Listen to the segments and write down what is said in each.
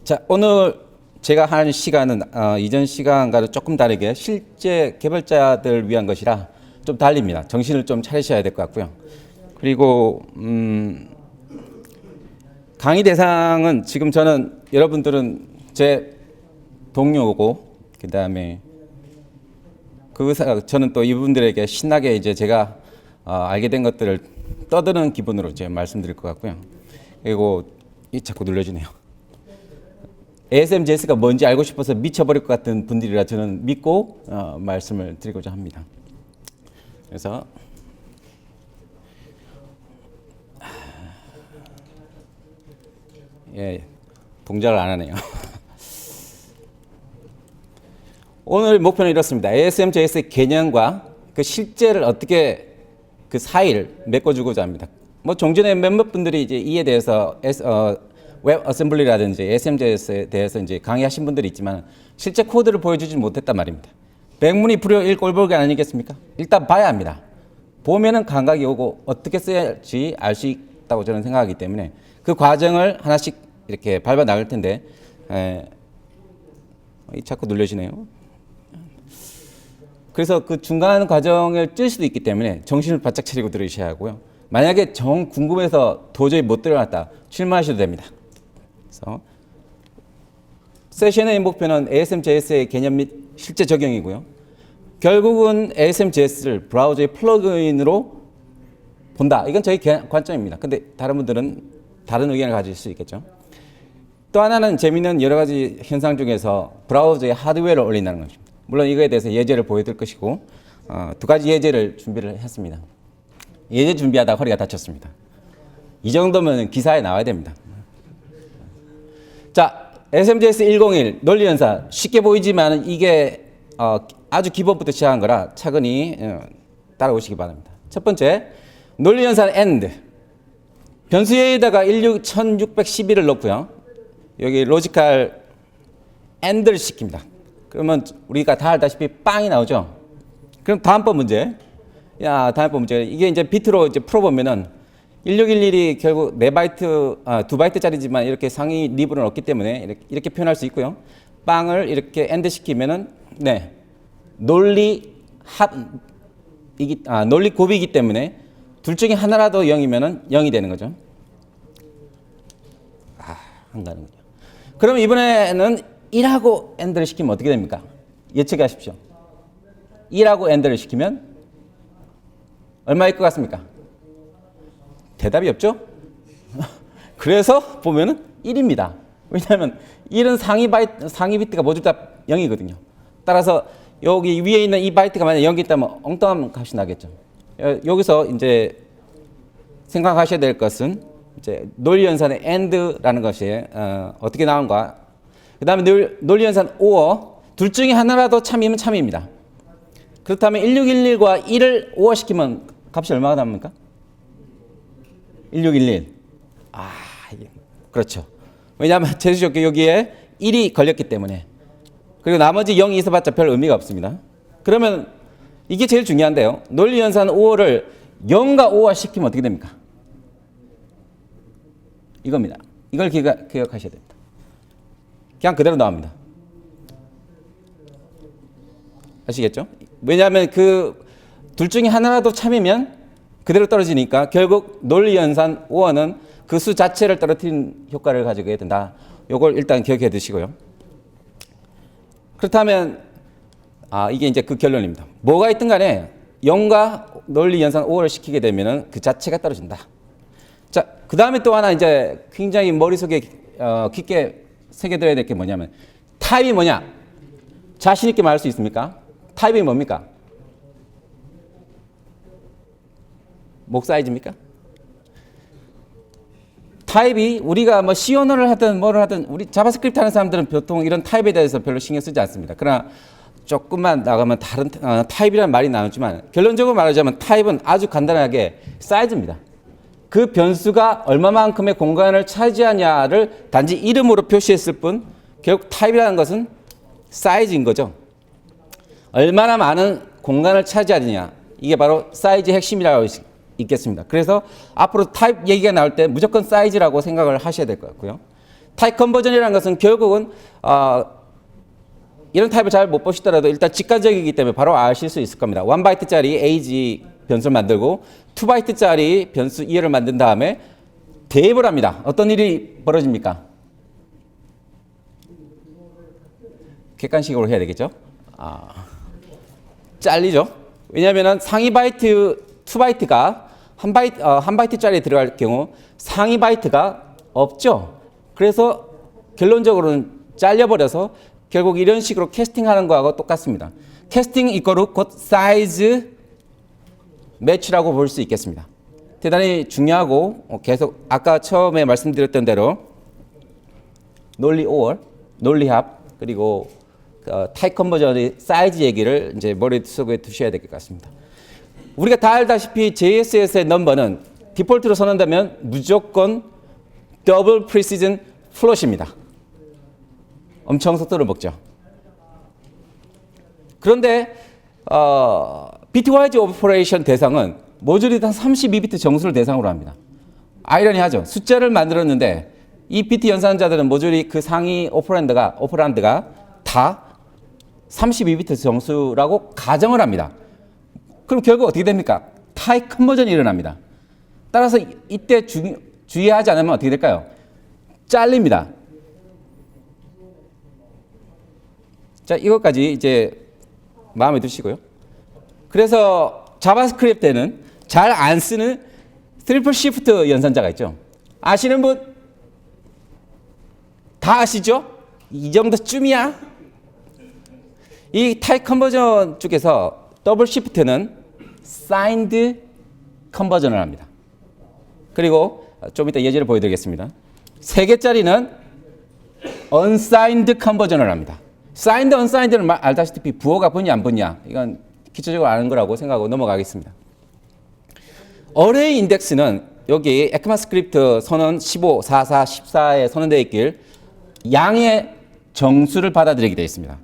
자, 오늘 제가 할 시간은 이전 시간과는 조금 다르게 실제 개발자들 위한 것이라 좀 달립니다. 정신을 좀 차리셔야 될 것 같고요. 그리고 강의 대상은 지금 저는 여러분들은 제 동료고 그다음에 저는 또 이분들에게 신나게 이제 제가 알게 된 것들을 떠드는 기분으로 이제 말씀드릴 것 같고요. 그리고 자꾸 눌러주네요. ASM.JS가 뭔지 알고 싶어서 미쳐버릴 것 같은 분들이라 저는 믿고 말씀을 드리고자 합니다. 그래서 동작을 안 하네요. 오늘 목표는 이렇습니다. ASM.JS의 개념과 그 실제를 어떻게 그 사이를 메꿔주고자 합니다. 뭐 종전에 몇몇 분들이 이제 이에 대해서 웹 어셈블리라든지 ASM.JS에 대해서 이제 강의하신 분들이 있지만 실제 코드를 보여주지 못했단 말입니다. 백문이 불여 꼴보기 아니겠습니까? 일단 봐야 합니다. 보면은 감각이 오고 어떻게 써야지 알 수 있다고 저는 생각하기 때문에 그 과정을 하나씩 이렇게 밟아 나갈 텐데 자꾸 눌려지네요. 그래서 그 중간 과정을 찔 수도 있기 때문에 정신을 바짝 차리고 들으셔야 하고요. 만약에 궁금해서 도저히 못 들어갔다 실망하셔도 됩니다. 그래서 세션의 목표는 ASM.JS의 개념 및 실제 적용이고요. 결국은 ASM.JS를 브라우저의 플러그인으로 본다. 이건 저희 관점입니다. 근데 다른 분들은 다른 의견을 가질 수 있겠죠. 또 하나는 재미있는 여러 가지 현상 중에서 브라우저에 하드웨어를 올린다는 것입니다. 물론 이거에 대해서 예제를 보여드릴 것이고 두 가지 예제를 준비를 했습니다. 예제 준비하다가 허리가 다쳤습니다. 이 정도면 기사에 나와야 됩니다. 자, ASM.JS 101 논리 연산 쉽게 보이지만 이게 아주 기본부터 시작한 거라 차근히 따라오시기 바랍니다. 첫 번째, 논리 연산 AND 변수에다가 1611을 넣고요. 여기 로지컬 AND를 시킵니다. 그러면 우리가 다 알다시피 빵이 나오죠. 그럼 다음번 문제. 다음번 문제. 이게 이제 비트로 이제 풀어보면은 1611이 결국 4바이트, 2바이트짜리지만 이렇게 상위 리브를 얻기 때문에 이렇게 표현할 수 있고요. 빵을 이렇게 AND 시키면은, 논리 곱이기 때문에 둘 중에 하나라도 0이면은 0이 되는 거죠. 안 가는군요. 그럼 이번에는 1하고 AND를 시키면 어떻게 됩니까? 예측하십시오. 1하고 AND를 시키면 얼마일 것 같습니까? 대답이 없죠? 그래서 보면은 1입니다. 왜냐하면 1은 상위 비트가 모두 다 0이거든요. 따라서 여기 위에 있는 이 바이트가 만약 0이 있다면 엉뚱한 값이 나겠죠. 여기서 이제 생각하셔야 될 것은 이제 논리 연산의 AND라는 것이 어떻게 나온가. 그 다음에 논리 연산 OR 둘 중에 하나라도 참이면 참입니다. 그렇다면 1611과 1을 OR 시키면 값이 얼마가 남습니까? 1611. 그렇죠. 왜냐하면 제수적기 여기에 1이 걸렸기 때문에. 그리고 나머지 0이 있어봤자 별 의미가 없습니다. 그러면 이게 제일 중요한데요. 논리 연산 OR을 0과 OR 시키면 어떻게 됩니까? 이겁니다. 이걸 기억하셔야 됩니다. 그냥 그대로 나옵니다. 아시겠죠? 왜냐하면 그 둘 중에 하나라도 참이면 그대로 떨어지니까 결국 논리 연산 OR는 그 수 자체를 떨어뜨리는 효과를 가지게 된다. 요걸 일단 기억해 두시고요. 그렇다면 이게 이제 그 결론입니다. 뭐가 있든 간에 0과 논리 연산 OR을 시키게 되면은 그 자체가 떨어진다. 자, 그 다음에 또 하나 이제 굉장히 머릿속에 깊게 새겨둬야 될 게 뭐냐면 타입이 뭐냐? 자신 있게 말할 수 있습니까? 타입이 뭡니까? 목 사이즈입니까? 타입이 우리가 뭐 C 언어를 하든 뭐를 하든 우리 자바스크립트 하는 사람들은 보통 이런 타입에 대해서 별로 신경 쓰지 않습니다. 그러나 조금만 나가면 다른 타입이라는 말이 나오지만 결론적으로 말하자면 타입은 아주 간단하게 사이즈입니다. 그 변수가 얼마만큼의 공간을 차지하냐를 단지 이름으로 표시했을 뿐 결국 타입이라는 것은 사이즈인 거죠. 얼마나 많은 공간을 차지하느냐 이게 바로 사이즈의 핵심이라고 있겠습니다. 그래서 앞으로 타입 얘기가 나올 때 무조건 사이즈라고 생각을 하셔야 될 것 같고요. 타입 컨버전이라는 것은 결국은 이런 타입을 잘 못 보시더라도 일단 직관적이기 때문에 바로 아실 수 있을 겁니다. 1바이트짜리 age 변수를 만들고 2바이트짜리 변수 2를 만든 다음에 대입을 합니다. 어떤 일이 벌어집니까? 객관식으로 해야 되겠죠? 잘리죠. 왜냐하면 상위 바이트 2바이트가 한 바이트짜리 들어갈 경우 상위 바이트가 없죠. 그래서 결론적으로는 잘려버려서 결국 이런 식으로 캐스팅하는 거하고 똑같습니다. 캐스팅 이거로 곧 사이즈 매치라고 볼 수 있겠습니다. 대단히 중요하고 계속 아까 처음에 말씀드렸던 대로 논리 OR, 논리합 그리고 타입 컨버전의 사이즈 얘기를 이제 머릿속에 두셔야 될 것 같습니다. 우리가 다 알다시피 JSS의 넘버는 디폴트로 선언되면 무조건 더블 프리시즌 플롯입니다. 엄청 속도를 먹죠. 그런데 비트와이즈 오퍼레이션 대상은 모듈이 단 32비트 정수를 대상으로 합니다. 아이러니하죠. 숫자를 만들었는데 이 비트 연산자들은 모듈이 그 상위 오퍼란드가 다 32비트 정수라고 가정을 합니다. 그럼 결국 어떻게 됩니까? 타입 컨버전이 일어납니다. 따라서 이때 주의하지 않으면 어떻게 될까요? 잘립니다. 자, 이것까지 이제 마음에 두시고요. 그래서 자바스크립트에는 잘 안 쓰는 트리플 시프트 연산자가 있죠. 아시는 분? 다 아시죠? 이 정도쯤이야? 이 타입 컨버전 쪽에서 더블 시프트는 사인드 컨버전을 합니다. 그리고 좀 이따 예제를 보여드리겠습니다. 3개짜리는 unsigned 컨버전을 합니다. signed, unsigned는 알다시피 부호가 붙냐 안 붙냐 이건 기초적으로 아는 거라고 생각하고 넘어가겠습니다. 어레이 인덱스는 여기 에크마스크립트 선언 15, 44, 14에 선언되어 있길 양의 정수를 받아들이게 되어 있습니다.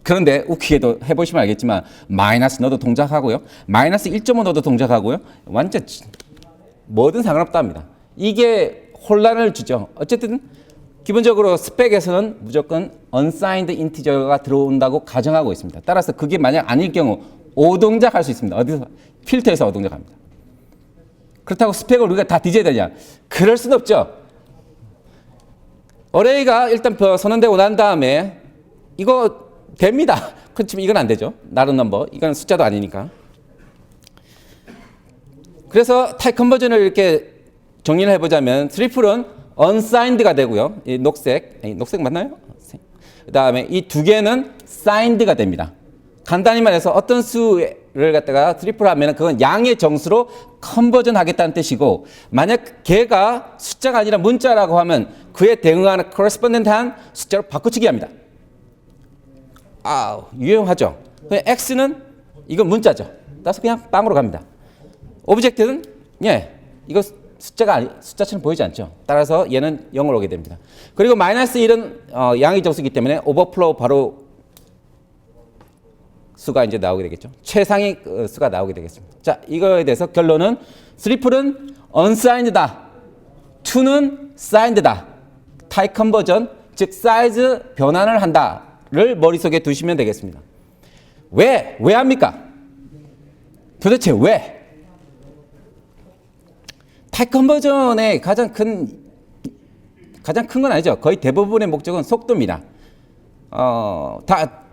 그런데 웃기게도 해보시면 알겠지만 마이너스 넣어도 동작하고요. 마이너스 1.5 넣어도 동작하고요. 완전 뭐든 상관없답니다. 이게 혼란을 주죠. 어쨌든 기본적으로 스펙에서는 무조건 unsigned 인티저가 들어온다고 가정하고 있습니다. 따라서 그게 만약 아닐 경우 오동작할 수 있습니다. 어디서? 필터에서 오동작합니다. 그렇다고 스펙을 우리가 다 뒤져야 되냐? 그럴 수는 없죠. 어레이가 일단 선언되고 난 다음에 이거 됩니다. 그렇지만 이건 안 되죠. 나름 넘버. 이건 숫자도 아니니까. 그래서 타입 컨버전을 이렇게 정리를 해보자면 트리플은 unsigned가 되고요. 이 녹색 맞나요? 그 다음에 이 두 개는 signed가 됩니다. 간단히 말해서 어떤 수를 갖다가 트리플 하면 그건 양의 정수로 컨버전 하겠다는 뜻이고 만약 걔가 숫자가 아니라 문자라고 하면 그에 대응하는 correspondent한 숫자로 바꿔치기 합니다. 유용하죠. X는 이건 문자죠. 따라서 그냥 빵으로 갑니다. 오브젝트는 이거 숫자처럼 보이지 않죠. 따라서 얘는 0으로 오게 됩니다. 그리고 마이너스 1은 양의 정수이기 때문에 오버플로우 바로 수가 이제 나오게 되겠죠. 최상위 수가 나오게 되겠습니다. 자, 이거에 대해서 결론은 트리플은 unsigned다. 2는 signed다. 타입 컨버전, 즉 사이즈 변환을 한다를 머릿속에 두시면 되겠습니다. 왜 합니까? 도대체 왜? 타입 컨버전의 가장 큰 건 아니죠. 거의 대부분의 목적은 속도입니다.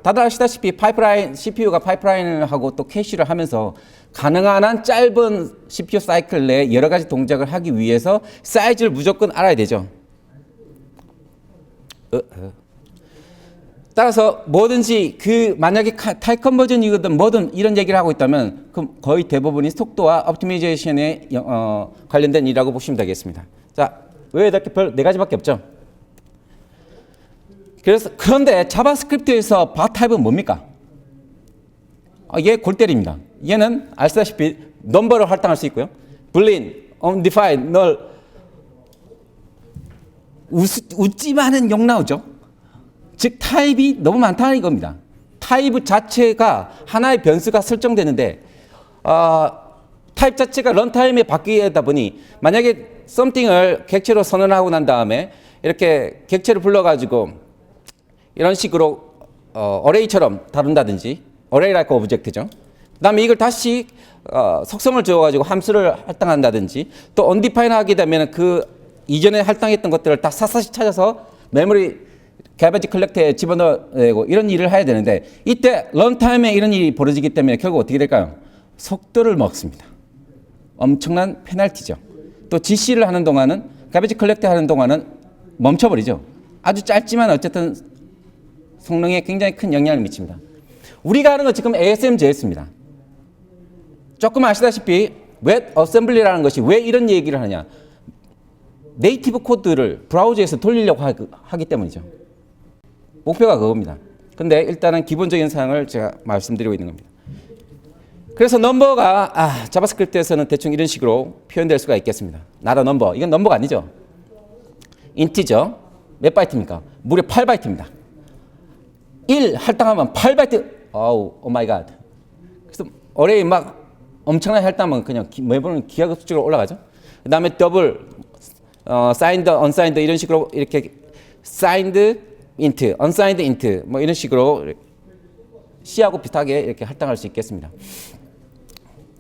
다들 아시다시피 CPU가 파이프라인을 하고 또 캐시를 하면서 가능한 한 짧은 CPU 사이클 내에 여러 가지 동작을 하기 위해서 사이즈를 무조건 알아야 되죠. 따라서 뭐든지 만약에 타입 컨버전이거든 뭐든 이런 얘기를 하고 있다면 그럼 거의 대부분이 속도와 옵티미제이션에 관련된 일이라고 보시면 되겠습니다. 자, 왜 이렇게 별 4가지밖에 없죠? 그런데 자바스크립트에서 바타입은 뭡니까? 얘 골 때립니다. 얘는 아시다시피 넘버를 할당할 수 있고요. boolean, undefined, null 웃지만은 욕 나오죠. 즉 타입이 너무 많다는 이겁니다. 타입 자체가 하나의 변수가 설정되는데 타입 자체가 런타임에 바뀌다 보니 만약에 something을 객체로 선언하고 난 다음에 이렇게 객체를 불러가지고 이런 식으로 어레이처럼 다룬다든지 어레이 like 오브젝트죠. 그다음에 이걸 다시 속성을 주어가지고 함수를 할당한다든지 또 undefined 하게 되면 그 이전에 할당했던 것들을 다 샅샅이 찾아서 메모리 개베지 컬렉터에 집어넣고 이런 일을 해야 되는데 이때 런타임에 이런 일이 벌어지기 때문에 결국 어떻게 될까요? 속도를 먹습니다. 엄청난 페널티죠. 또 GC를 하는 동안은 개베지 컬렉터 하는 동안은 멈춰버리죠. 아주 짧지만 어쨌든 성능에 굉장히 큰 영향을 미칩니다. 우리가 하는 건 지금 ASM.JS입니다. 조금 아시다시피 웹 어셈블리라는 것이 왜 이런 얘기를 하냐. 네이티브 코드를 브라우저에서 돌리려고 하기 때문이죠. 목표가 그겁니다. 근데 일단은 기본적인 사항을 제가 말씀드리고 있는 겁니다. 그래서 넘버가 자바스크립트에서는 대충 이런 식으로 표현될 수가 있겠습니다. not a number. 이건 넘버가 아니죠. 인티저. 몇 바이트입니까? 무려 8바이트입니다. 1 할당하면 8바이트. 오 마이 갓. 그래서 어레이 막 엄청나게 할당하면 그냥 매번 기하급수적으로 올라가죠. 그 다음에 더블, signed, unsigned 이런 식으로 이렇게 signed int, unsigned int 뭐 이런 식으로 C하고 비슷하게 이렇게 할당할 수 있겠습니다.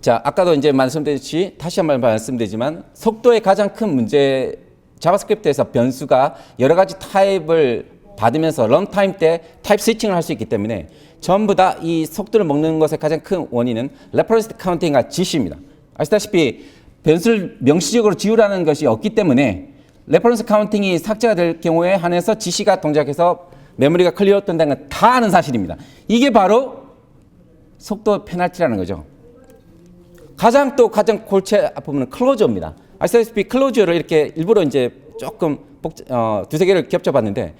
자, 아까도 이제 말씀드렸듯이 다시 한번 말씀드리지만 속도의 가장 큰 문제 자바스크립트에서 변수가 여러 가지 타입을 받으면서 런타임 때 타입 스위칭을 할 수 있기 때문에 전부 다 이 속도를 먹는 것의 가장 큰 원인은 레퍼런스 카운팅과 GC입니다. 아시다시피 변수를 명시적으로 지우라는 것이 없기 때문에 레퍼런스 카운팅이 삭제가 될 경우에 한해서 GC가 동작해서 메모리가 클리어 된다는 건 다 아는 사실입니다. 이게 바로 속도 페널티라는 거죠. 가장 골치 아프면 클로저입니다. 아시다시피 클로저를 이렇게 일부러 이제 조금 두세 개를 겹쳐봤는데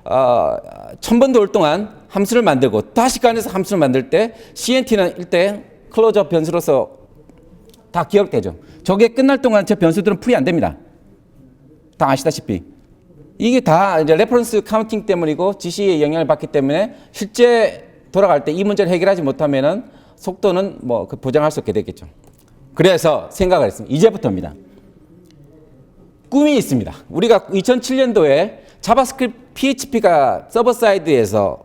1000번 돌 동안 함수를 만들고 다시 꺼내서 함수를 만들 때 CNT는 일대 클로저 변수로서 다 기억되죠. 저게 끝날 동안 저 변수들은 풀이 안 됩니다. 다 아시다시피 이게 다 이제 레퍼런스 카운팅 때문이고 GC의 영향을 받기 때문에 실제 돌아갈 때 이 문제를 해결하지 못하면은 속도는 뭐 보장할 수 없게 되겠죠. 그래서 생각을 했습니다. 이제부터입니다. 꿈이 있습니다. 우리가 2007년도에 자바스크립트 PHP가 서버 사이드에서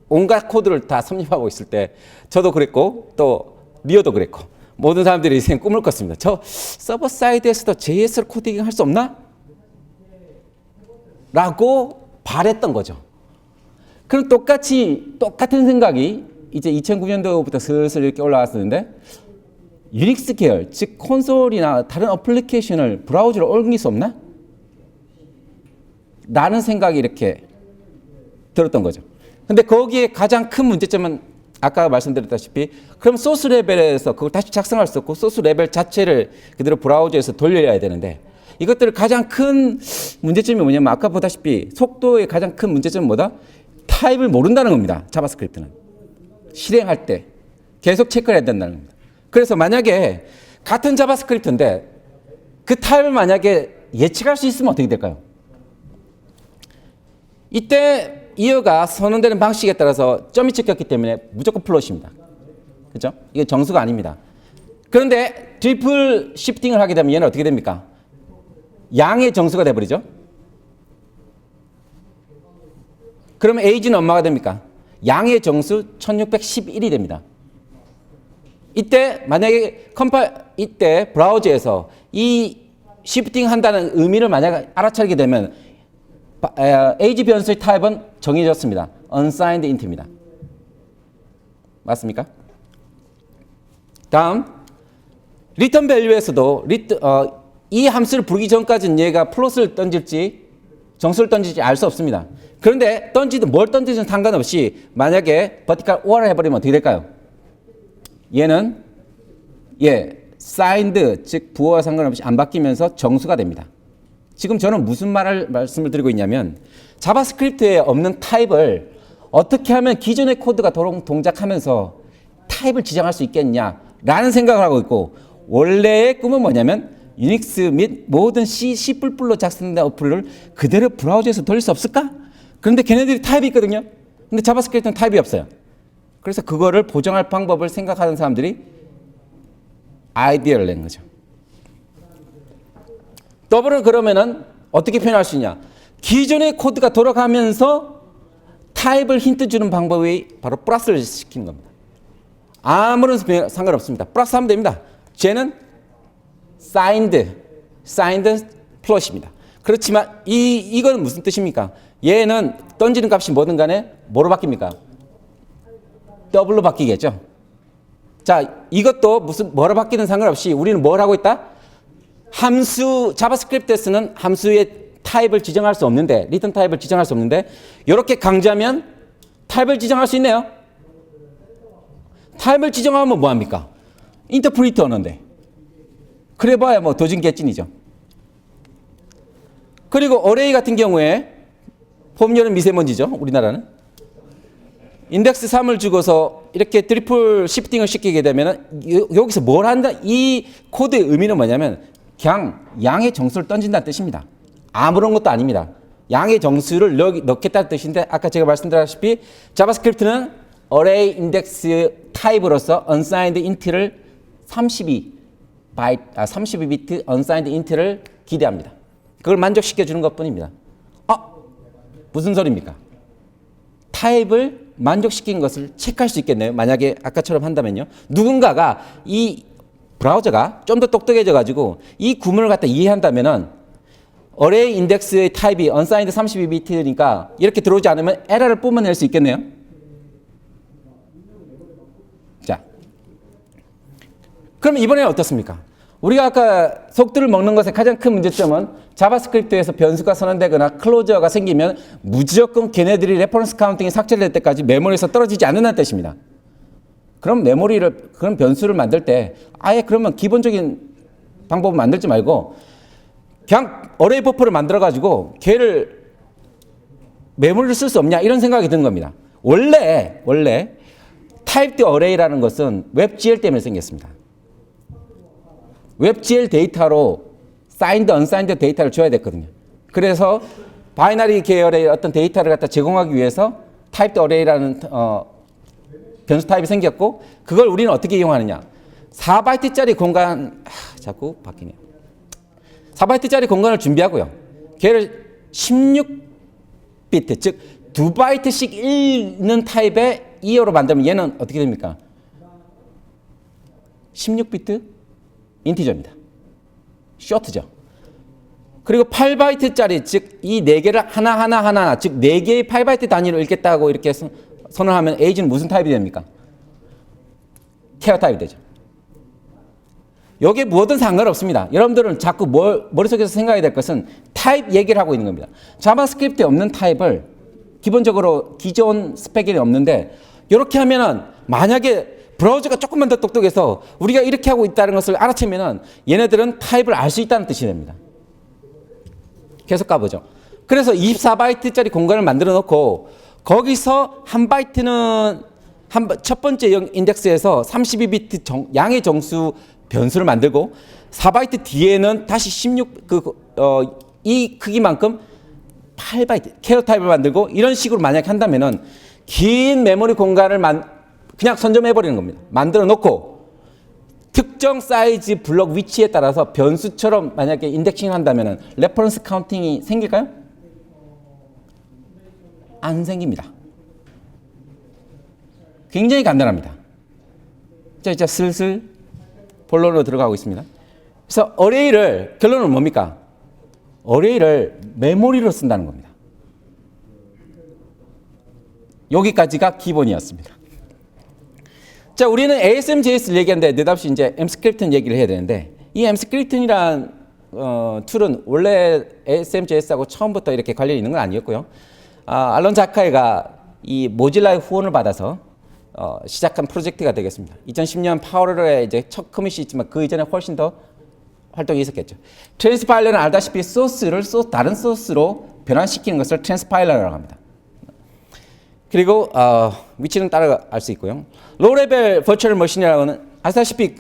온갖 코드를 다 섭렵하고 있을 때 저도 그랬고 또 리오도 그랬고 모든 사람들이 인생 꿈을 꿨습니다. 저 서버 사이드에서도 JS를 코딩 할 수 없나? 라고 바랬던 거죠. 그럼 똑같은 생각이 이제 2009년도부터 슬슬 이렇게 올라왔었는데 유닉스 계열, 즉 콘솔이나 다른 어플리케이션을 브라우저로 옮길 수 없나? 라는 생각이 이렇게 들었던 거죠. 근데 거기에 가장 큰 문제점은 아까 말씀드렸다시피 그럼 소스 레벨에서 그걸 다시 작성할 수 없고 소스 레벨 자체를 그대로 브라우저에서 돌려야 되는데 이것들의 가장 큰 문제점이 뭐냐면 아까 보다시피 속도의 가장 큰 문제점은 뭐다? 타입을 모른다는 겁니다. 자바스크립트는. 실행할 때 계속 체크를 해야 된다는 겁니다. 그래서 만약에 같은 자바스크립트인데 그 타입을 만약에 예측할 수 있으면 어떻게 될까요? 이때 이어가 선언되는 방식에 따라서 점이 찍혔기 때문에 무조건 플롯입니다. 그렇죠? 이게 정수가 아닙니다. 그런데 트리플 시프팅을 하게 되면 얘는 어떻게 됩니까? 양의 정수가 돼버리죠. 그러면 에이지는 얼마가 됩니까? 양의 정수 1611이 됩니다. 이때 만약에 이때 브라우저에서 이 시프팅 한다는 의미를 만약에 알아차리게 되면 에이지 변수의 타입은 정해졌습니다. unsigned int입니다. 맞습니까? 다음 return value에서도 이 함수를 부르기 전까지는 얘가 플롯을 던질지 정수를 던질지 알 수 없습니다. 그런데 뭘 던지든 상관없이 만약에 vertical or를 해버리면 어떻게 될까요? 얘는 signed 즉 부호와 상관없이 안 바뀌면서 정수가 됩니다. 지금 저는 무슨 말씀을 드리고 있냐면 자바스크립트에 없는 타입을 어떻게 하면 기존의 코드가 동작하면서 타입을 지정할 수 있겠냐라는 생각을 하고 있고 원래의 꿈은 뭐냐면 유닉스 및 모든 C++로 작성된 어플을 그대로 브라우저에서 돌릴 수 없을까? 그런데 걔네들이 타입이 있거든요. 근데 자바스크립트는 타입이 없어요. 그래서 그거를 보정할 방법을 생각하는 사람들이 아이디어를 낸 거죠. 더블은 그러면은 어떻게 표현할 수 있냐? 기존의 코드가 돌아가면서 타입을 힌트 주는 방법이 바로 플러스를 시키는 겁니다. 아무런 상관없습니다. 플러스 하면 됩니다. 쟤는 signed 플롯입니다. 그렇지만 이건 무슨 뜻입니까? 얘는 던지는 값이 뭐든 간에 뭐로 바뀝니까? 더블로 바뀌겠죠. 자, 이것도 뭐로 바뀌든 상관없이 우리는 뭘 하고 있다? 자바스크립트에서는 함수의 타입을 지정할 수 없는데, 리턴 타입을 지정할 수 없는데, 이렇게 강조하면 타입을 지정할 수 있네요. 타입을 지정하면 뭐합니까? 인터프리트 언어인데. 그래 봐야 뭐 도진개찐이죠. 그리고 어레이 같은 경우에 폼열은 미세먼지죠. 우리나라는. 인덱스 3을 주고서 이렇게 트리플 시프팅을 시키게 되면 여기서 뭘 한다? 이 코드의 의미는 뭐냐면 그냥 양의 정수를 던진다는 뜻입니다. 아무런 것도 아닙니다. 양의 정수를 넣겠다는 뜻인데 아까 제가 말씀드렸다시피 자바스크립트는 array index 타입으로서 unsigned int를 32비트 unsigned int를 기대합니다. 그걸 만족시켜 주는 것뿐입니다. 무슨 소리입니까? 타입을 만족시킨 것을 체크할 수 있겠네요. 만약에 아까처럼 한다면요. 누군가가 이 브라우저가 좀 더 똑똑해져 가지고 이 구문을 갖다 이해한다면은 array index의 타입이 unsigned 32비트니까 이렇게 들어오지 않으면 에러를 뿜어낼 수 있겠네요. 자, 그럼 이번에는 어떻습니까? 우리가 아까 속도를 먹는 것의 가장 큰 문제점은 자바스크립트에서 변수가 선언되거나 클로저가 생기면 무조건 걔네들이 레퍼런스 카운팅이 삭제될 때까지 메모리에서 떨어지지 않는다는 뜻입니다. 그럼 그런 변수를 만들 때 아예 그러면 기본적인 방법을 만들지 말고 그냥 어레이 버퍼를 만들어 가지고 걔를 메모리를 쓸 수 없냐 이런 생각이 드는 겁니다. 원래 타입드 어레이라는 것은 웹GL 때문에 생겼습니다. 웹GL 데이터로 사인드, 언사인드 데이터를 줘야 됐거든요. 그래서 바이너리 계열의 어떤 데이터를 갖다 제공하기 위해서 타입드 어레이라는 변수 타입이 생겼고 그걸 우리는 어떻게 이용하느냐. 4바이트짜리 공간, 자꾸 바뀌네요. 4바이트짜리 공간을 준비하고요. 걔를 16비트, 즉 2바이트씩 읽는 타입의 이어로 만들면 얘는 어떻게 됩니까? 16비트 인티저입니다. 쇼트죠. 그리고 8바이트짜리, 즉 이 4개를 하나, 즉 4개의 8바이트 단위로 읽겠다고 이렇게 선언하면 에이지는 무슨 타입이 됩니까? 케어 타입이 되죠. 여기에 뭐든 상관없습니다. 여러분들은 자꾸 머릿속에서 생각해야 될 것은 타입 얘기를 하고 있는 겁니다. 자바스크립트에 없는 타입을 기본적으로 기존 스펙이 없는데 이렇게 하면은 만약에 브라우저가 조금만 더 똑똑해서 우리가 이렇게 하고 있다는 것을 알아채면은 얘네들은 타입을 알 수 있다는 뜻이 됩니다. 계속 가보죠. 그래서 24바이트짜리 공간을 만들어 놓고 거기서 한 바이트는 첫 번째 인덱스에서 32비트 양의 정수 변수를 만들고 4바이트 뒤에는 다시 16이 크기만큼 8바이트 캐러 타입을 만들고 이런 식으로 만약 한다면은 긴 메모리 공간을 그냥 선점해 버리는 겁니다. 만들어 놓고 특정 사이즈 블록 위치에 따라서 변수처럼 만약에 인덱싱 한다면은 레퍼런스 카운팅이 생길까요? 안 생깁니다. 굉장히 간단합니다. 자, 이제 슬슬 본론으로 들어가고 있습니다. 그래서 어레이를 결론은 뭡니까? 어레이를 메모리로 쓴다는 겁니다. 여기까지가 기본이었습니다. 자, 우리는 ASM.JS를 얘기하는데 느닷없이 이제 M스크립튼 얘기를 해야 되는데 이 M스크립튼이란 툴은 원래 ASM.JS하고 처음부터 이렇게 관련이 있는 건 아니었고요. 알론 자카이가 이 모질라의 후원을 받아서 시작한 프로젝트가 되겠습니다. 2010년 8월에 이제 첫 커밋이 있지만 그 이전에 훨씬 더 활동이 있었겠죠. 트랜스파일러는 알다시피 소스를 다른 소스로 변환시키는 것을 트랜스파일러라고 합니다. 그리고 위치는 따라 알 수 있고요. 로우레벨 버추얼 머신이라고는 아시다시피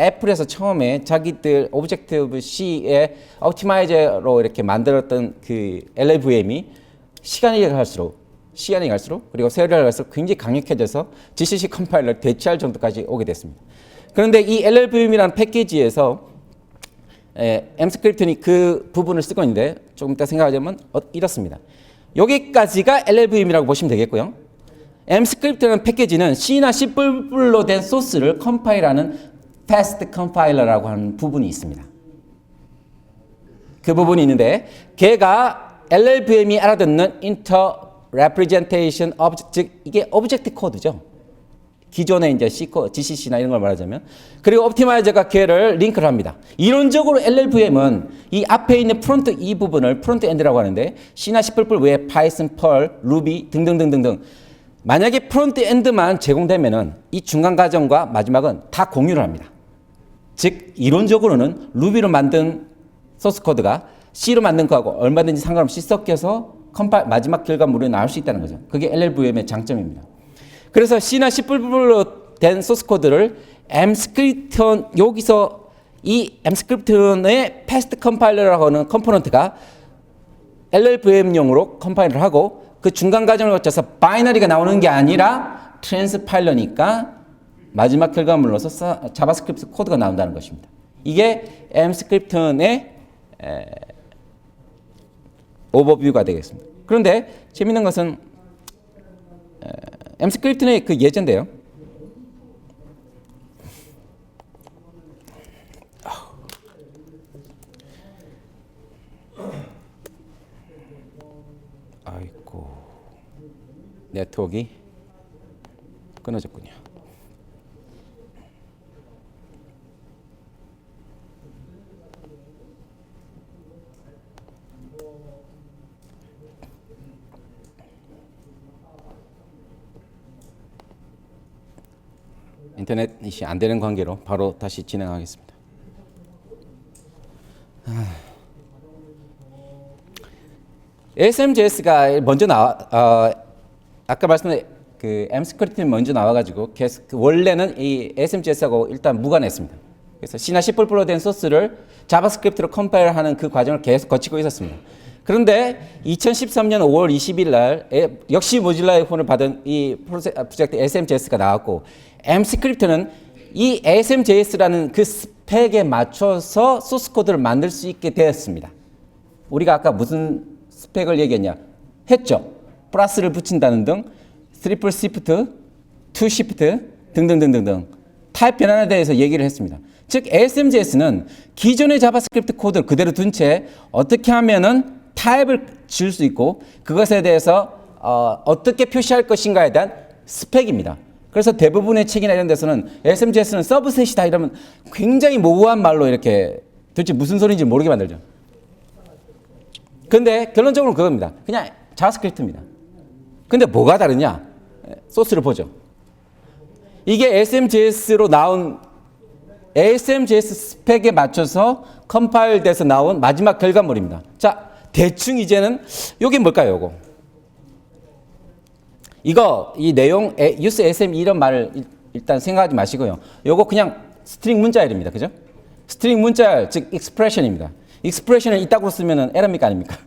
애플에서 처음에 자기들 오브젝티브 C의 옵티마이저로 이렇게 만들었던 그 LLVM이 시간이 갈수록 그리고 세월이 갈수록 굉장히 강력해져서 GCC 컴파일러를 대체할 정도까지 오게 됐습니다. 그런데 이 LLVM이라는 패키지에서 M스크립트는 그 부분을 쓰고 있는데 조금 이따 생각하자면 이렇습니다. 여기까지가 LLVM이라고 보시면 되겠고요. M스크립트라는 패키지는 C나 C++로 된 소스를 컴파일하는 패스트 컴파일러라고 하는 부분이 있습니다. 그 부분이 있는데 걔가 LLVM이 알아듣는 Inter-Representation Object, 즉 이게 오브젝트 코드죠. 기존의 이제 GCC나 이런 걸 말하자면. 그리고 옵티마이저가 걔를 링크를 합니다. 이론적으로 LLVM은 이 앞에 있는 프론트 이 부분을 프론트 엔드라고 하는데 C나 C++ 외에 파이썬, 펄, 루비 등등등등등 만약에 프론트 엔드만 제공되면은 이 중간 과정과 마지막은 다 공유를 합니다. 즉 이론적으로는 루비로 만든 소스 코드가 C로 만든 거하고 얼마든지 상관없이 섞여서 마지막 결과물이 나올 수 있다는 거죠. 그게 LLVM의 장점입니다. 그래서 C나 C++로 된 소스 코드를 M스크립트 여기서 이 M스크립트의 패스트 컴파일러라고 하는 컴포넌트가 LLVM용으로 컴파일을 하고 그 중간 과정을 거쳐서 바이너리가 나오는 게 아니라 트랜스파일러니까 마지막 결과물로서 자바스크립트 코드가 나온다는 것입니다. 이게 M스크립트의 오버뷰가 되겠습니다. 그런데 재밌는 것은 M스크립트의 그 예제인데요. 아이고 네트워크가 끊어졌군요. 인터넷이 안 되는 관계로 바로 다시 진행하겠습니다. ASM.JS가 먼저 아까 말씀드린 그 M스크립트는 먼저 나와가지고 원래는 이 ASM.JS하고 일단 무관했습니다. 그래서 C나 C++로 된 소스를 자바스크립트로 컴파일하는 그 과정을 계속 거치고 있었습니다. 그런데 2013년 5월 20일 날 역시 모질라의 후원을 받은 이 프로젝트 ASM.JS가 나왔고 M스크립트는 이 ASM.JS라는 그 스펙에 맞춰서 소스 코드를 만들 수 있게 되었습니다. 우리가 아까 무슨 스펙을 얘기했냐? 했죠. 플러스를 붙인다는 등, 트리플 시프트, 투 시프트 등등등등등 타입 변환에 대해서 얘기를 했습니다. 즉 ASM.JS는 기존의 자바스크립트 코드를 그대로 둔 채 어떻게 하면은 타입을 지을 수 있고 그것에 대해서 어떻게 표시할 것인가에 대한 스펙입니다. 그래서 대부분의 책이나 이런 데서는 ASM.JS는 서브셋이다 이러면 굉장히 모호한 말로 이렇게 도대체 무슨 소리인지 모르게 만들죠. 근데 결론적으로 그겁니다. 그냥 자바스크립트입니다. 근데 뭐가 다르냐? 소스를 보죠. 이게 ASM.JS로 나온 ASM.JS 스펙에 맞춰서 컴파일돼서 나온 마지막 결과물입니다. 자, 대충 이제는 이게 뭘까요? 이 내용 use ASM 이런 말을 일단 생각하지 마시고요. 요거 그냥 스트링 문자열입니다. 그죠? 스트링 문자열 즉 expression입니다. expression을 이따구로 쓰면은 에러입니까 아닙니까?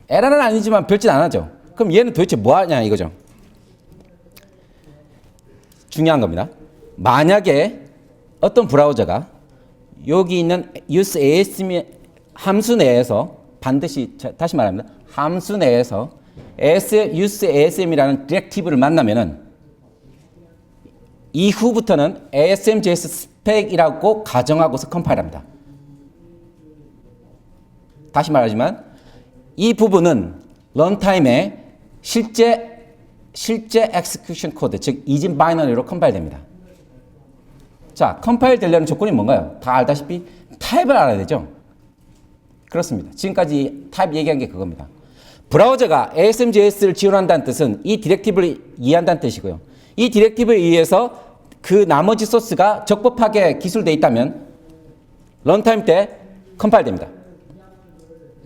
에러는 아니지만 별짓 안 하죠. 그럼 얘는 도대체 뭐 하냐 이거죠. 중요한 겁니다. 만약에 어떤 브라우저가 여기 있는 use ASM 함수 내에서 반드시 다시 말합니다. 함수 내에서 use ASM이라는 디렉티브를 만나면은 이후부터는 ASM.JS 스펙이라고 가정하고서 컴파일합니다. 다시 말하지만 이 부분은 런타임에 실제 execution 코드, 즉 이진 바이너리로 컴파일됩니다. 자, 컴파일 되려는 조건이 뭔가요? 다 알다시피 타입을 알아야 되죠. 그렇습니다. 지금까지 타입 얘기한 게 그겁니다. 브라우저가 ASM.JS를 지원한다는 뜻은 이 디렉티브를 이해한다는 뜻이고요. 이 디렉티브에 의해서 그 나머지 소스가 적법하게 기술되어 있다면 런타임 때 컴파일됩니다.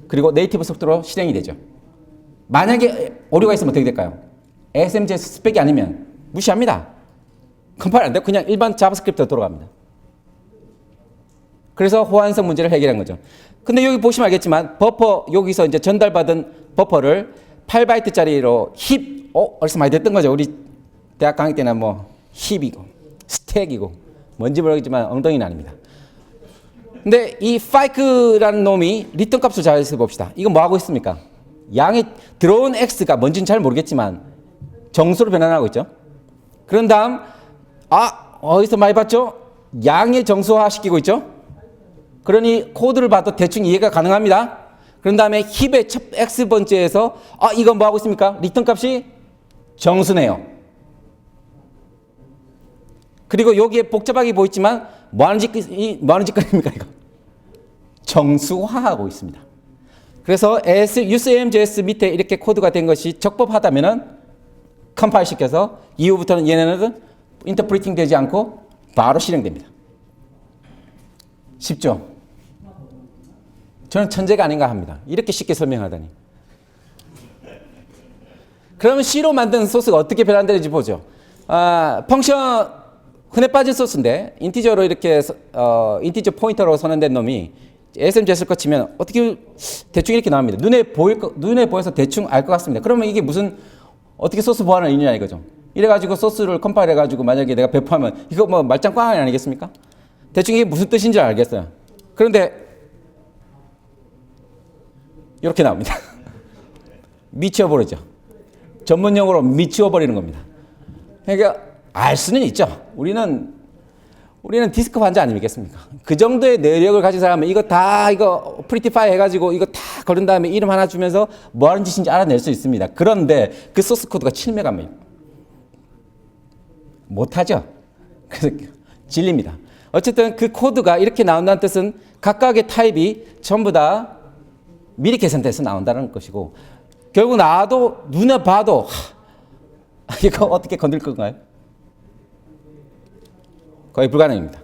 그리고 네이티브 속도로 실행이 되죠. 만약에 오류가 있으면 어떻게 될까요? ASM.JS 스펙이 아니면 무시합니다. 컴파일 안 되고 그냥 일반 자바스크립트로 돌아갑니다. 그래서 호환성 문제를 해결한 거죠. 근데 여기 보시면 알겠지만 버퍼 여기서 이제 전달받은 버퍼를 8바이트짜리로 어디서 많이 됐던 거죠. 우리 대학 강의 때는 뭐 힙이고 스택이고 뭔지 모르겠지만 엉덩이는 아닙니다. 근데 이 fike라는 놈이 리턴 값을 잘 봅시다. 이거 뭐 하고 있습니까? 양이 들어온 x가 뭔지는 잘 모르겠지만 정수로 변환하고 있죠. 그런 다음 어디서 많이 봤죠? 양의 정수화 시키고 있죠. 그러니 코드를 봐도 대충 이해가 가능합니다. 그런 다음에 힙의 첫 x번째에서 이건 뭐 하고 있습니까? 리턴 값이 정수네요. 그리고 여기에 복잡하게 보이지만 뭐 하는 짓거리입니까? 이거 정수화하고 있습니다. 그래서 useMJS 밑에 이렇게 코드가 된 것이 적법하다면은 컴파일 시켜서 이후부터는 얘네는 인터프리팅 되지 않고 바로 실행됩니다. 쉽죠? 저는 천재가 아닌가 합니다. 이렇게 쉽게 설명하다니. 그러면 C로 만든 소스가 어떻게 변환되는지 보죠. 펑션 흔해 빠진 소스인데 인티저로 이렇게 인티저 포인터로 선언된 놈이 SMJS를 거치면 어떻게 대충 이렇게 나옵니다. 눈에 보여서 대충 알 것 같습니다. 그러면 이게 무슨 어떻게 소스 보안을 이루냐 이거죠. 이래가지고 소스를 컴파일 해가지고 만약에 내가 배포하면 이거 뭐 말짱 꽝이 아니겠습니까? 대충 이게 무슨 뜻인지 알겠어요. 그런데 이렇게 나옵니다. 미치어버리죠. 전문용어로 미치어버리는 겁니다. 그러니까 알 수는 있죠. 우리는 디스크 환자 아니겠습니까? 그 정도의 내력을 가진 사람은 이거 프리티파이 해가지고 이거 다 걸은 다음에 이름 하나 주면서 뭐 하는 짓인지 알아낼 수 있습니다. 그런데 그 소스 코드가 7메가입니다. 못하죠. 그래서 질립니다. 어쨌든 그 코드가 이렇게 나온다는 뜻은 각각의 타입이 전부 다 미리 계산돼서 나온다는 것이고 결국 나도 눈에 봐도 이거 어떻게 건들 건가요? 거의 불가능입니다.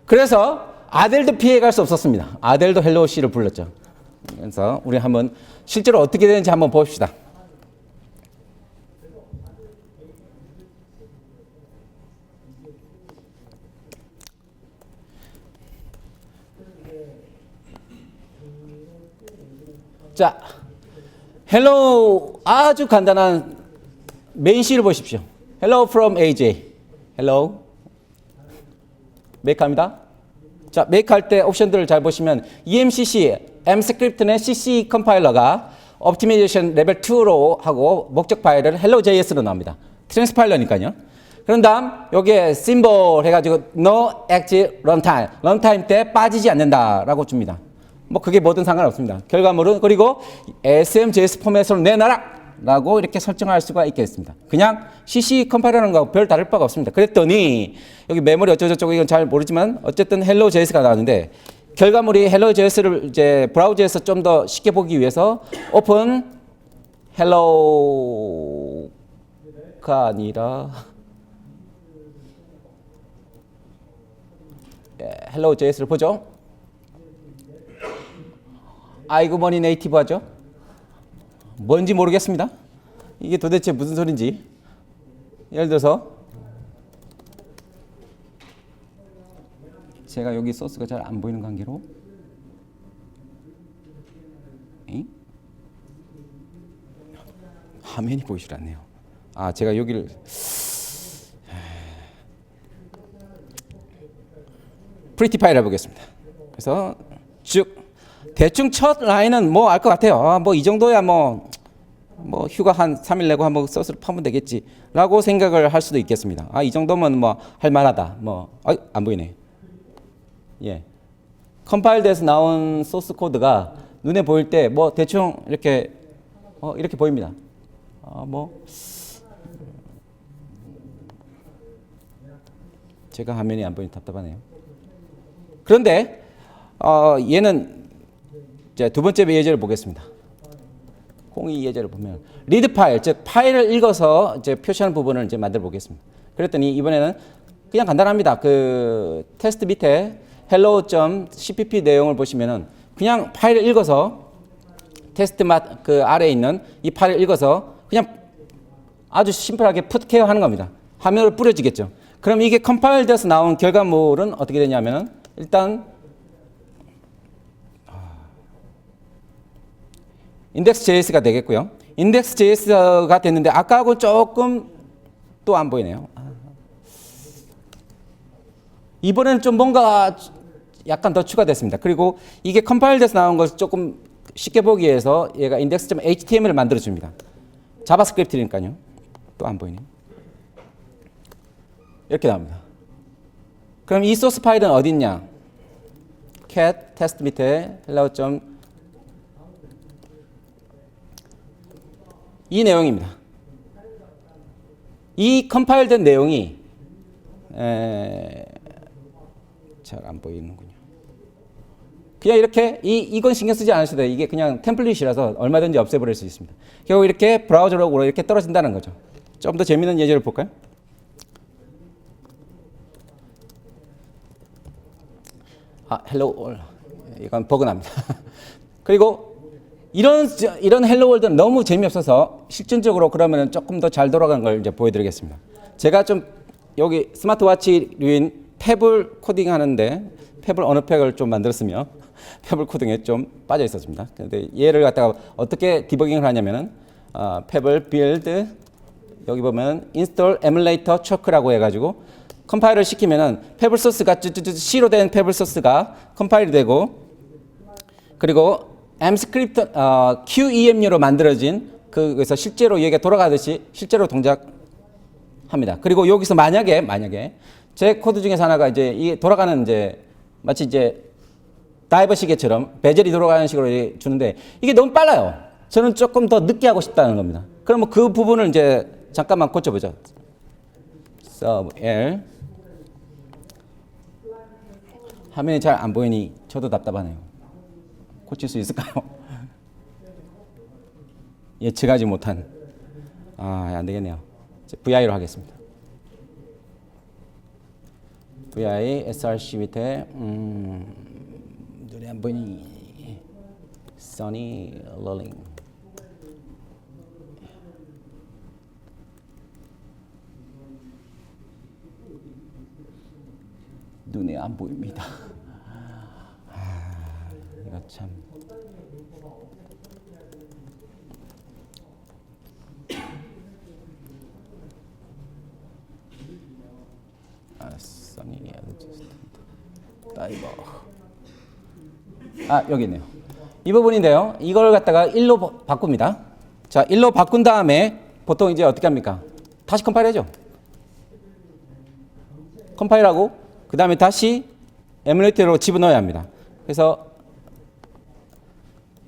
그래서 아델도 피해갈 수 없었습니다. 아델도 헬로우 C를 불렀죠. 그래서 우리 한번 실제로 어떻게 되는지 한번 봅시다. 자, hello 아주 간단한 메인 C를 보십시오. Hello from AJ. Hello. make 합니다. 자, make 할 때 옵션들을 잘 보시면 EMCC, Mscript의 CC 컴파일러가 옵티미제이션 레벨 2로 하고 목적 파일을 hello.js로 나옵니다. 트랜스파일러니까요. 그런 다음 여기에 symbol 해가지고 no active runtime, runtime 때 빠지지 않는다라고 줍니다. 뭐 그게 뭐든 상관없습니다. 결과물은 그리고 SMJS 포맷으로 내놔라 라고 이렇게 설정할 수가 있겠습니다. 그냥 CC 컴파일러는 거하고 별 다를 바가 없습니다. 그랬더니 여기 메모리 어쩌고저쩌고 이건 잘 모르지만 어쨌든 hello.js가 나왔는데 결과물이 hello.js를 이제 브라우저에서 좀 더 쉽게 보기 위해서 open hello가 아니라 hello.js를 보죠. 아이고 머니 네이티브 하죠. 뭔지 모르겠습니다. 이게 도대체 무슨 소린지. 예를 들어서 제가 여기 소스가 잘 안 보이는 관계로 화면이 보이질 않네요. 제가 여기를 프리티 파일 해보겠습니다. 그래서 쭉 대충 첫 라인은 뭐 알 것 같아요. 뭐 이 정도야 뭐 휴가 한 3일 내고 한번 소스를 파면 되겠지 라고 생각을 할 수도 있겠습니다. 이 정도면 뭐 할만하다. 안 보이네. 예. 컴파일 돼서 나온 소스 코드가 눈에 보일 때 뭐 대충 이렇게 이렇게 보입니다. 제가 화면이 안 보이니 답답하네요. 그런데 얘는 이제 두 번째 예제를 보겠습니다. 공이 예제를 보면 리드 파일, 즉 파일을 읽어서 이제 표시하는 부분을 이제 만들어 보겠습니다. 그랬더니 이번에는 그냥 간단합니다. 그 테스트 밑에 hello.cpp 내용을 보시면은 그냥 파일을 읽어서 테스트 그 아래에 있는 이 파일을 읽어서 그냥 아주 심플하게 풋 케어 하는 겁니다. 화면으로 뿌려지겠죠. 그럼 이게 컴파일 돼서 나온 결과물은 어떻게 되냐면은 일단 index.js가 되겠고요. index.js가 됐는데 아까하고 조금 또 안 보이네요. 이번에는 좀 뭔가 약간 더 추가됐습니다. 그리고 이게 컴파일돼서 나온 것을 조금 쉽게 보기 위해서 얘가 index.html을 만들어줍니다. 자바스크립트니까요. 또 안 보이네. 이렇게 나옵니다. 그럼 이 소스 파일은 어디 있냐? cat 테스트 밑에 hello. 이 내용입니다. 이 컴파일된 내용이 잘 안 보이는군요. 그냥 이렇게 이건 신경 쓰지 않으셔도 돼요. 이게 그냥 템플릿이라서 얼마든지 없애버릴 수 있습니다. 결국 이렇게 브라우저로 이렇게 떨어진다는 거죠. 좀 더 재미있는 예제를 볼까요? 헬로 이건 버그납니다. 그리고 이런 헬로 월드는 너무 재미없어서 실질적으로 그러면 조금 더 잘 돌아가는 걸 이제 보여드리겠습니다. 제가 좀 여기 스마트워치류인 패블 코딩 하는데 패블 언어팩을 좀 만들었으며 패블 코딩에 좀 빠져 있었습니다. 근데 얘를 갖다가 어떻게 디버깅을 하냐면은 패블 빌드 여기 보면 인스톨 에뮬레이터 초크라고 해가지고 컴파일을 시키면은 패블 소스가 C로 된 패블 소스가 컴파일이 되고 그리고 M 스크립트 QEMU로 만들어진 그래서 실제로 얘가 돌아가듯이 실제로 동작합니다. 그리고 여기서 만약에 제 코드 중에서 하나가 이제 이게 돌아가는 이제 마치 이제 다이버 시계처럼 베젤이 돌아가는 식으로 주는데 이게 너무 빨라요. 저는 조금 더 늦게 하고 싶다는 겁니다. 그럼 그 부분을 이제 잠깐만 고쳐보죠. sub L 화면이 잘 안 보이니 저도 답답하네요. 고칠 수 있을까요? 예측하지 못한 안 되겠네요. VI로 하겠습니다. VI src 밑에 눈에 안 보이니 Sunny Lulling 눈에 안 보입니다. 이거 참 써니 다이버 여기 있네요. 이 부분인데요. 이걸 갖다가 1로 바꿉니다. 자, 1로 바꾼 다음에 보통 이제 어떻게 합니까? 다시 컴파일하죠. 컴파일하고 그 다음에 다시 에뮬레이터로 집어넣어야 합니다. 그래서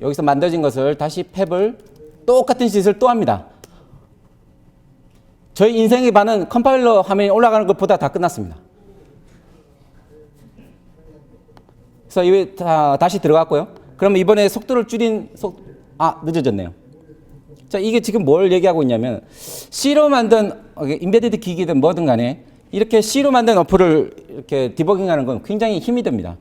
여기서 만들어진 것을 다시 팹을 똑같은 짓을 또 합니다. 저희 인생의 반은 컴파일러 화면이 올라가는 것보다 다 끝났습니다. 그래서 이게 다시 들어갔고요. 그러면 이번에 속도를 줄인 늦어졌네요. 자, 이게 지금 뭘 얘기하고 있냐면 C로 만든 인베디드 기기든 뭐든 간에 이렇게 C로 만든 어플을 이렇게 디버깅하는 건 굉장히 힘이 듭니다.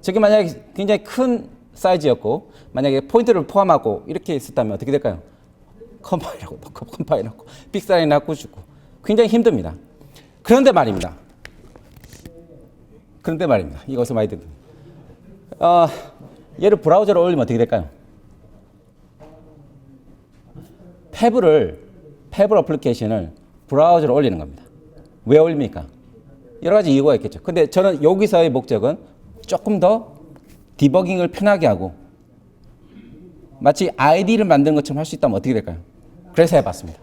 저게 만약에 굉장히 큰 사이즈였고 만약에 포인트를 포함하고 이렇게 있었다면 어떻게 될까요? 컴파일하고 픽사인 낳고 주고 굉장히 힘듭니다. 그런데 말입니다. 이것을 많이 듭니다. 얘를 브라우저로 올리면 어떻게 될까요? 패블 어플리케이션을 브라우저로 올리는 겁니다. 왜 올립니까? 여러 가지 이유가 있겠죠. 근데 저는 여기서의 목적은 조금 더 디버깅을 편하게 하고 마치 ID를 만드는 것처럼 할 수 있다면 어떻게 될까요? 그래서 해봤습니다.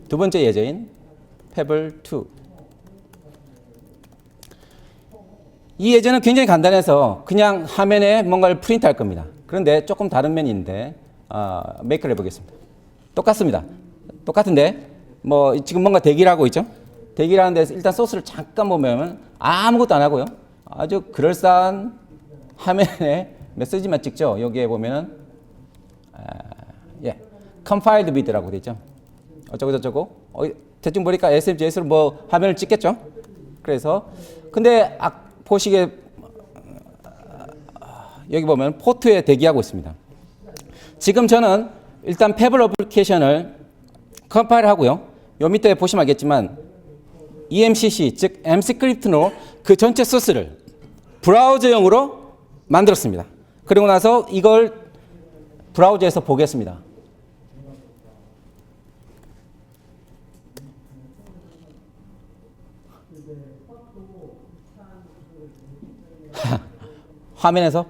두 번째 예제인 패블 2. 이 예제는 굉장히 간단해서 그냥 화면에 뭔가를 프린트할 겁니다. 그런데 조금 다른 면인데 메이크를 해보겠습니다. 똑같습니다. 똑같은데 뭐 지금 뭔가 대기를 하고 있죠. 대기를 하는 데서 일단 소스를 잠깐 보면 아무것도 안 하고요. 아주 그럴싸한 화면에 메시지만 찍죠. 여기에 보면은 compiled with라고 되어 있죠. 어쩌고 대충 보니까 SMJS로 뭐 화면을 찍겠죠. 그래서 근데 보시게 여기 보면 포트에 대기하고 있습니다. 지금 저는 일단 패블 어플리케이션을 컴파일 하고요. 요 밑에 보시면 알겠지만 EMCC 즉 M 스크립트로 그 전체 소스를 브라우저용으로 만들었습니다. 그리고 나서 이걸 브라우저에서 보겠습니다. 화면에서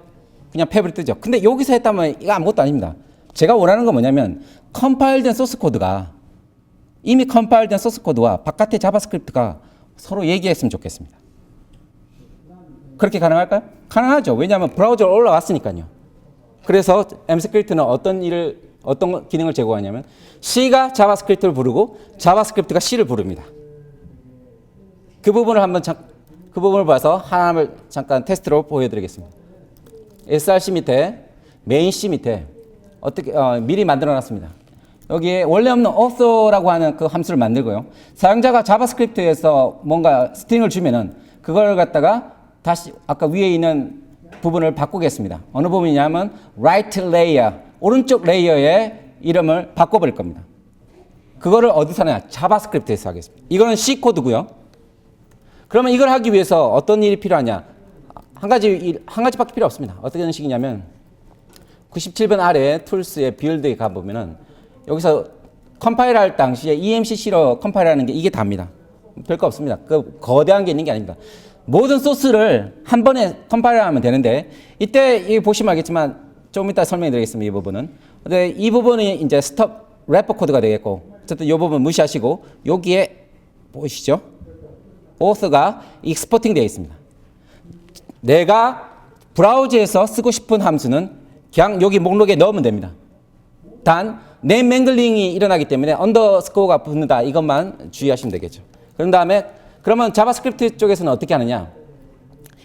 그냥 폐브리 뜨죠. 근데 여기서 했다면 이거 아무것도 아닙니다. 제가 원하는 건 뭐냐면 컴파일된 소스 코드가 이미 컴파일된 소스 코드와 바깥의 자바스크립트가 서로 얘기했으면 좋겠습니다. 그렇게 가능할까요? 가능하죠. 왜냐하면 브라우저로 올라왔으니까요. 그래서 M스크립트는 어떤 기능을 제공하냐면 C가 자바스크립트를 부르고 자바스크립트가 C를 부릅니다. 그 부분을 봐서 하나를 잠깐 테스트로 보여드리겠습니다. src 밑에 메인 C 밑에 어떻게 미리 만들어놨습니다. 여기에 원래 없는 auth라고 하는 그 함수를 만들고요. 사용자가 자바스크립트에서 뭔가 스트링을 주면은 그걸 갖다가 다시 아까 위에 있는 부분을 바꾸겠습니다. 어느 부분이냐면 right layer, 오른쪽 레이어의 이름을 바꿔버릴 겁니다. 그거를 어디서 하냐? 자바스크립트에서 하겠습니다. 이거는 C 코드고요. 그러면 이걸 하기 위해서 어떤 일이 필요하냐? 한 가지밖에 필요 없습니다. 어떻게 하는 식이냐면 97번 아래 툴스의 빌드에 가보면은 여기서 컴파일 할 당시에 EMCC로 컴파일하는 게 이게 답니다. 별거 없습니다. 그 거대한 게 있는 게 아닙니다. 모든 소스를 한 번에 컴파일하면 되는데 이때 이 보시면 알겠지만 좀 이따 설명해 드리겠습니다. 이 부분은. 근데 이 부분이 이제 스톱 래퍼 코드가 되겠고 어쨌든 이 부분 무시하시고 여기에 보이시죠? auth가 익스포팅 되어 있습니다. 내가 브라우저에서 쓰고 싶은 함수는 그냥 여기 목록에 넣으면 됩니다. 단 네임 맹글링이 일어나기 때문에 언더스코어가 붙는다 이것만 주의하시면 되겠죠. 그런 다음에 그러면 자바스크립트 쪽에서는 어떻게 하느냐?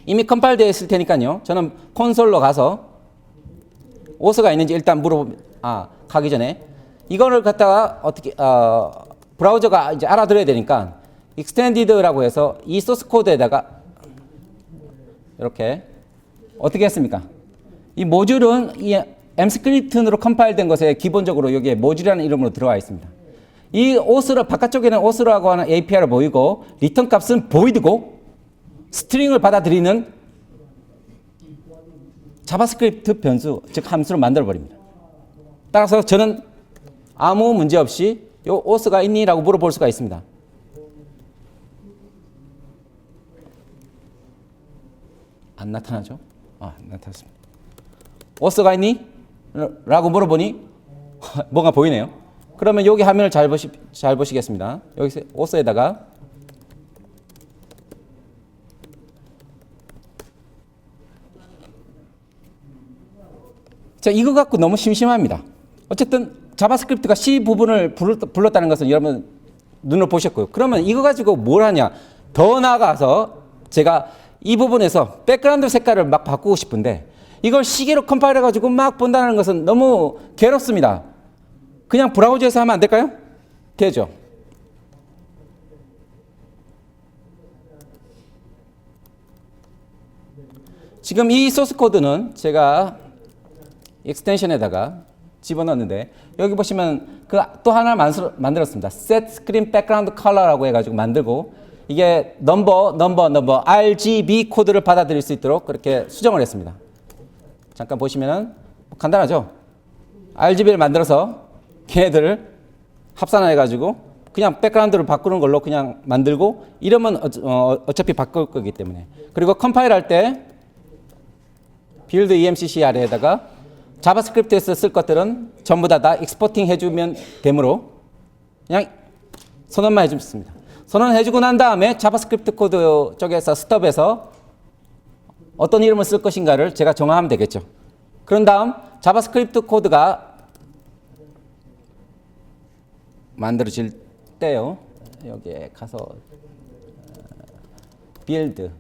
이미 컴파일 되어 있을 테니까요. 저는 콘솔로 가서 auth가 있는지 일단 가기 전에 이거를 갖다가 어떻게 브라우저가 이제 알아들어야 되니까 extended라고 해서 이 소스 코드에다가 이렇게 어떻게 했습니까? 이 모듈은 이 M스크립트로 컴파일된 것에 기본적으로 여기에 모듈이라는 이름으로 들어와 있습니다. 이 auth를 바깥쪽에는 auth라고 하는 API를 보이고 리턴 값은 void고 스트링을 받아들이는 자바스크립트 변수 즉 함수를 만들어 버립니다. 따라서 저는 아무 문제 없이 이 auth가 있니? 라고 물어볼 수가 있습니다. 안 나타나죠? 나타났습니다. auth가 있니? 라고 물어보니 뭐가 보이네요. 그러면 여기 화면을 잘 보시겠습니다. 여기서 auth에다가 자, 이거 갖고 너무 심심합니다. 어쨌든 자바스크립트가 C 부분을 불렀다는 것은 여러분 눈으로 보셨고요. 그러면 이거 가지고 뭘 하냐? 더 나아가서 제가 이 부분에서 백그라운드 색깔을 막 바꾸고 싶은데 이걸 시계로 컴파일해 가지고 막 본다는 것은 너무 괴롭습니다. 그냥 브라우저에서 하면 안 될까요? 되죠. 지금 이 소스 코드는 제가 익스텐션에다가 집어넣었는데 여기 보시면 그 또 하나 만들었습니다. set screen background color라고 해가지고 만들고 이게 넘버 RGB 코드를 받아들일 수 있도록 그렇게 수정을 했습니다. 잠깐 보시면은 간단하죠. RGB를 만들어서 걔네들을 합산해가지고 그냥 백그라운드를 바꾸는 걸로 그냥 만들고 이러면 어차피 바꿀 거기 때문에 그리고 컴파일 할 때 build EMCC 아래에다가 자바스크립트에서 쓸 것들은 전부 다 익스포팅 해주면 되므로 그냥 선언만 해줍니다. 선언해주고 난 다음에 자바스크립트 코드 쪽에서 스톱에서 어떤 이름을 쓸 것인가를 제가 정하면 되겠죠. 그런 다음 자바스크립트 코드가 만들어질 때요. 여기에 가서 build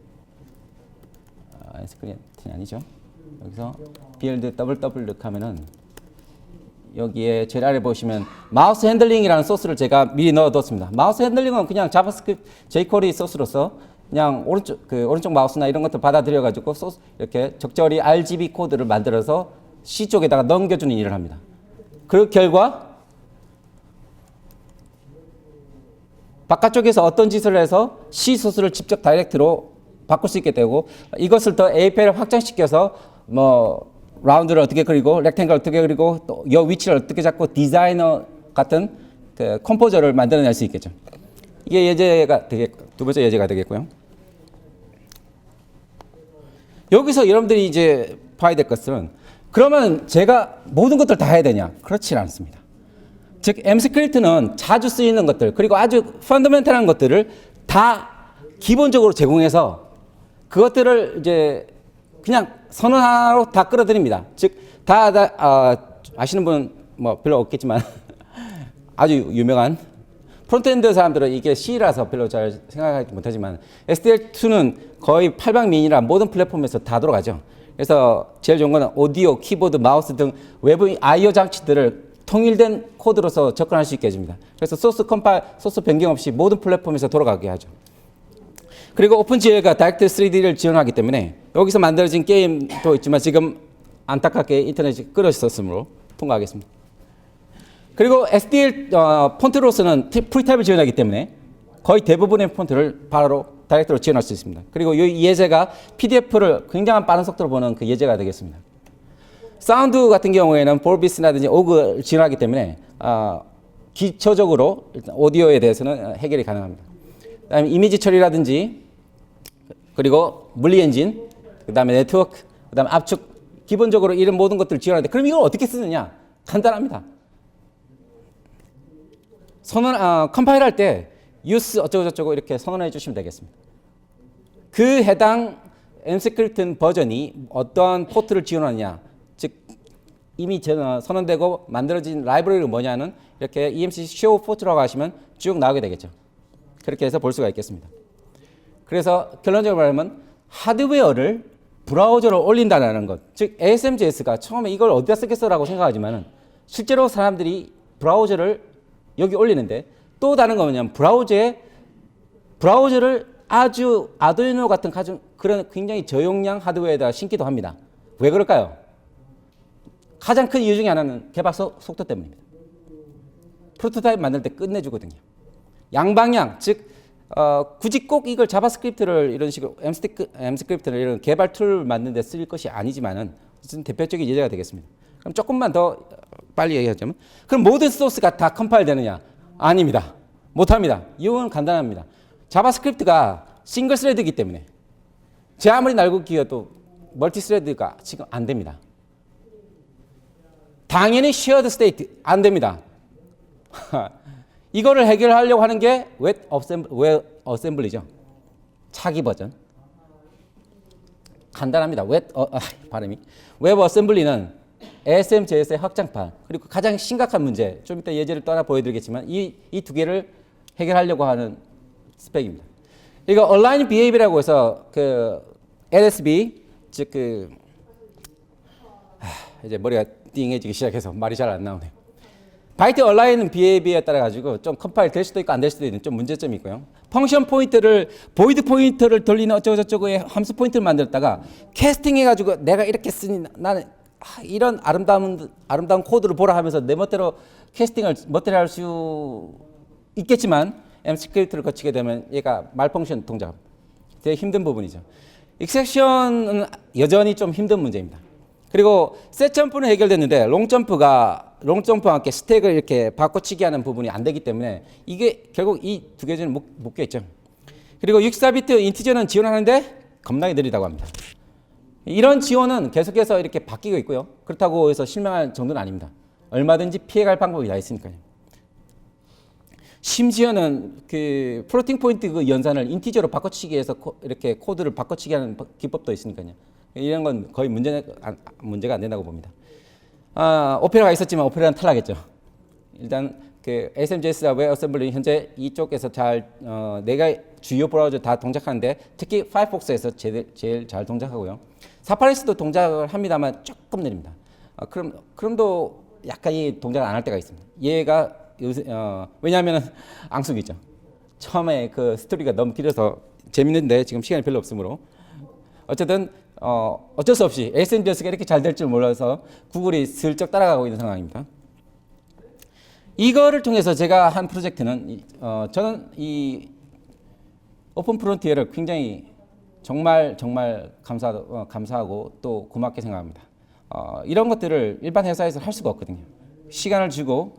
스크린이 아니죠. 여기서 build 더블 하면은 여기에 제일 아래 보시면 마우스 핸들링이라는 소스를 제가 미리 넣어뒀습니다. 마우스 핸들링은 그냥 자바스크립트 jQuery 소스로서 그냥 오른쪽 마우스나 이런 것들 받아들여 가지고 소스 이렇게 적절히 RGB 코드를 만들어서 C 쪽에다가 넘겨주는 일을 합니다. 그 결과 바깥쪽에서 어떤 짓을 해서 C 소스를 직접 다이렉트로 바꿀 수 있게 되고 이것을 더 API를 확장시켜서 라운드를 어떻게 그리고 렉탱글을 어떻게 그리고 또 이 위치를 어떻게 잡고 디자이너 같은 그 컴포저를 만들어낼 수 있겠죠. 이게 예제가 되겠고 두 번째 예제가 되겠고요. 여기서 여러분들이 이제 봐야 될 것은 그러면 제가 모든 것들 다 해야 되냐? 그렇지 않습니다. 즉 M스크립트는 자주 쓰이는 것들 그리고 아주 펀더멘탈한 것들을 다 기본적으로 제공해서 그것들을 이제 그냥 선언 하나로 다 끌어들입니다. 즉 아시는 분 뭐 별로 없겠지만 아주 유명한 프론트엔드 사람들은 이게 C라서 별로 잘 생각하지 못하지만 SDL2는 거의 팔방미인이라 모든 플랫폼에서 다 돌아가죠. 그래서 제일 좋은 건 오디오, 키보드, 마우스 등 외부 I/O 장치들을 통일된 코드로서 접근할 수 있게 해줍니다. 그래서 소스 컴파일, 소스 변경 없이 모든 플랫폼에서 돌아가게 하죠. 그리고 오픈GL가 다이렉트 3D를 지원하기 때문에 여기서 만들어진 게임도 있지만 지금 안타깝게 인터넷이 끊어졌으므로 통과하겠습니다. 그리고 SDL 폰트로서는 프리타입을 지원하기 때문에 거의 대부분의 폰트를 바로 다이렉트로 지원할 수 있습니다. 그리고 이 예제가 PDF를 굉장한 빠른 속도로 보는 그 예제가 되겠습니다. 사운드 같은 경우에는 볼비스라든지 오그를 지원하기 때문에 기초적으로 일단 오디오에 대해서는 해결이 가능합니다. 그다음에 이미지 처리라든지 그리고 물리 엔진, 그다음에 네트워크, 그다음에 압축 기본적으로 이런 모든 것들을 지원하는데 그럼 이걸 어떻게 쓰느냐? 간단합니다. 컴파일할 때 use 어쩌고저쩌고 이렇게 선언해 주시면 되겠습니다. 그 해당 M스크립트 버전이 어떠한 포트를 지원하느냐, 즉 이미 선언되고 만들어진 라이브러리가 뭐냐는 이렇게 EMC show 포트라고 하시면 쭉 나오게 되겠죠. 그렇게 해서 볼 수가 있겠습니다. 그래서 결론적으로 말하면 하드웨어를 브라우저로 올린다는 것, 즉 ASM.JS가 처음에 이걸 어디다 쓰겠어라고 생각하지만은 실제로 사람들이 브라우저를 여기 올리는데 또 다른 거 뭐냐면 브라우저를 아주 아두이노 같은 그런 굉장히 저용량 하드웨어에다 신기도 합니다. 왜 그럴까요? 가장 큰 이유 중에 하나는 개발 속도 때문입니다. 프로토타입 만들 때 끝내주거든요. 양방향, 즉 굳이 꼭 이걸 자바스크립트를 이런 식으로 M스크립트를 이런 개발 툴을 만드는 데 쓸 것이 아니지만은 대표적인 예제가 되겠습니다. 그럼 조금만 더 빨리 얘기하자면 그럼 모든 소스가 다 컴파일 되느냐? 아닙니다. 못합니다. 이유는 간단합니다. 자바스크립트가 싱글 스레드이기 때문에 제 아무리 날고 기어도 멀티 스레드가 지금 안 됩니다. 당연히 쉐어드 스테이트 안 됩니다. 이거를 해결하려고 하는 게 웹 어셈블리죠. 차기 버전. 간단합니다. 웹 어셈블리는 ASM.JS의 확장판, 그리고 가장 심각한 문제, 좀 이따 예제를 또 하나 보여드리겠지만 이 두 개를 해결하려고 하는 스펙입니다. 이거 Align Behavior라고 해서 그 LSB, 즉 이제 머리가 띵해지기 시작해서 말이 잘 안 나오네요. 바이트 얼라인 비헤이비어에 따라 가지고 좀 컴파일 될 수도 있고 안 될 수도 있는 좀 문제점이 있고요. 펑션 포인트를 보이드 포인터를 돌리는 어쩌고저쩌고의 함수 포인트를 만들었다가 캐스팅해 가지고 내가 이렇게 쓰니 나는 이런 아름다운 코드를 보라 하면서 내 멋대로 캐스팅을 멋대로 할 수 있겠지만 M스크립트를 거치게 되면 얘가 말펑션 동작합니다. 되게 힘든 부분이죠. 익셉션은 여전히 좀 힘든 문제입니다. 그리고 셋 점프는 해결됐는데 롱점프와 함께 스택을 이렇게 바꿔치기 하는 부분이 안 되기 때문에 이게 결국 이 두 개는 못 껴있죠. 그리고 64비트 인티저는 지원하는데 겁나게 느리다고 합니다. 이런 지원은 계속해서 이렇게 바뀌고 있고요. 그렇다고 해서 실망할 정도는 아닙니다. 얼마든지 피해갈 방법이 다 있으니까요. 심지어는 그 플로팅 포인트 그 연산을 인티저로 바꿔치기 해서 이렇게 코드를 바꿔치기 하는 기법도 있으니까요. 이런 건 거의 문제가 안 된다고 봅니다. 오페라가 있었지만 오페라는 탈락했죠. 일단 그 ASM.JS와 웹 어셈블리 현재 이쪽에서 잘 내가 주요 브라우저 다 동작하는데 특히 파이어폭스에서 제일 잘 동작하고요. 사파리스도 동작을 합니다만 조금 느립니다. 그럼도 약간 이 동작을 안 할 때가 있습니다. 얘가 왜냐하면 앙숙이죠. 처음에 그 스토리가 너무 길어서 재밌는데 지금 시간이 별로 없으므로 어쨌든 어쩔 수 없이 ASM.JS가 이렇게 잘 될 줄 몰라서 구글이 슬쩍 따라가고 있는 상황입니다. 이거를 통해서 제가 한 프로젝트는 저는 이 오픈 프론티어를 굉장히 정말 감사하고 또 고맙게 생각합니다. 이런 것들을 일반 회사에서 할 수가 없거든요. 시간을 주고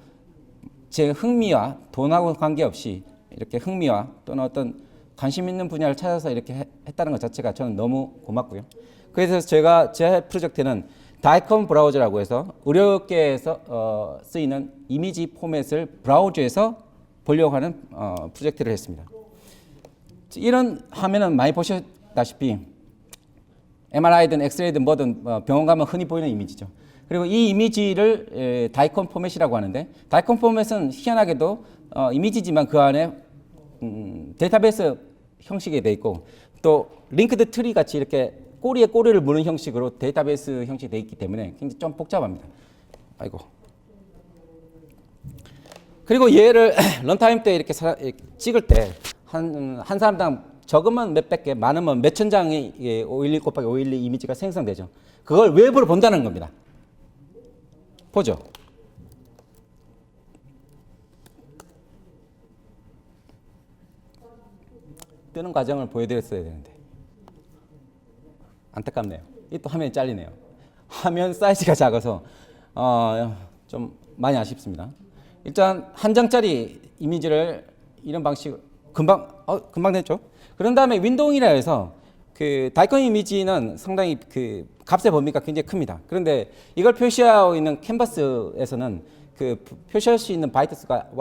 제 흥미와 돈하고 관계없이 이렇게 흥미와 또는 어떤 관심 있는 분야를 찾아서 이렇게 했다는 것 자체가 저는 너무 고맙고요. 그래서 제 프로젝트는 다이콘 브라우저라고 해서 의료계에서 쓰이는 이미지 포맷을 브라우저에서 보려고 하는 프로젝트를 했습니다. 이런 화면은 많이 보셨다시피 MRI든 엑스레이든 뭐든 병원 가면 흔히 보이는 이미지죠. 그리고 이 이미지를 다이콘 포맷이라고 하는데, 다이콘 포맷은 희한하게도 이미지지만 그 안에 데이터베이스 형식이 돼 있고, 또 링크드 트리 같이 이렇게 꼬리에 꼬리를 무는 형식으로 데이터베이스 형식이 돼 있기 때문에 굉장히 좀 복잡합니다. 아이고. 그리고 얘를 런타임 때 이렇게 찍을 때 한 사람당 적으면 몇백 개, 많으면 몇천 장의 512 곱하기 512 이미지가 생성되죠. 그걸 웹으로 본다는 겁니다. 보죠. 뜨는 과정을 보여드렸어야 되는데 안타깝네요. 이 또 화면이 잘리네요. 화면 사이즈가 작아서 좀 많이 아쉽습니다. 일단 한 장짜리 이미지를 이런 방식으로 금방 됐죠. 그런 다음에 윈도우이라 해서 그 다이콘 이미지는 상당히 그 값의 범위가 굉장히 큽니다. 그런데 이걸 표시하고 있는 캔버스에서는 그 표시할 수 있는 바이트수가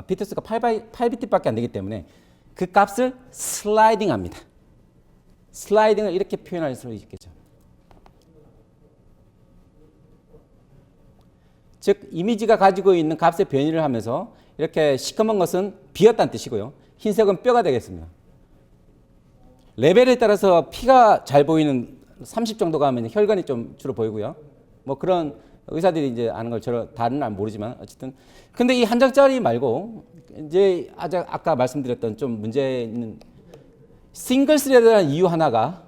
비트수가 8비트밖에 안 되기 때문에 그 값을 슬라이딩합니다. 슬라이딩을 이렇게 표현할 수 있겠죠. 즉 이미지가 가지고 있는 값의 변이를 하면서 이렇게 시커먼 것은 비었다는 뜻이고요. 흰색은 뼈가 되겠습니다. 레벨에 따라서 피가 잘 보이는 30 정도가 하면 혈관이 좀 주로 보이고요. 뭐 그런 의사들이 이제 아는 걸 다른 안 모르지만 어쨌든 근데 이 한 장짜리 말고 이제 아까 말씀드렸던 좀 문제 있는 싱글 스레드라는 이유 하나가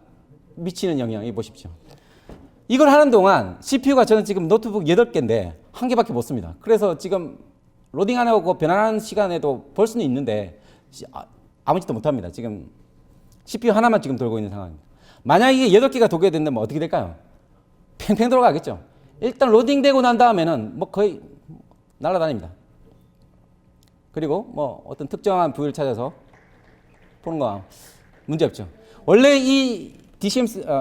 미치는 영향이 보십시오. 이걸 하는 동안 CPU가 저는 지금 노트북 8개인데 한 개밖에 못 씁니다. 그래서 지금 로딩 안 하고 변환하는 시간에도 볼 수는 있는데 아무 짓도 못 합니다. 지금 CPU 하나만 지금 돌고 있는 상황입니다. 만약 이게 8개가 돌게 된다면 어떻게 될까요? 팽팽 돌아가겠죠. 일단 로딩되고 난 다음에는 뭐 거의 날아다닙니다. 그리고 뭐 어떤 특정한 부위를 찾아서 보는 거 문제 없죠. 원래 이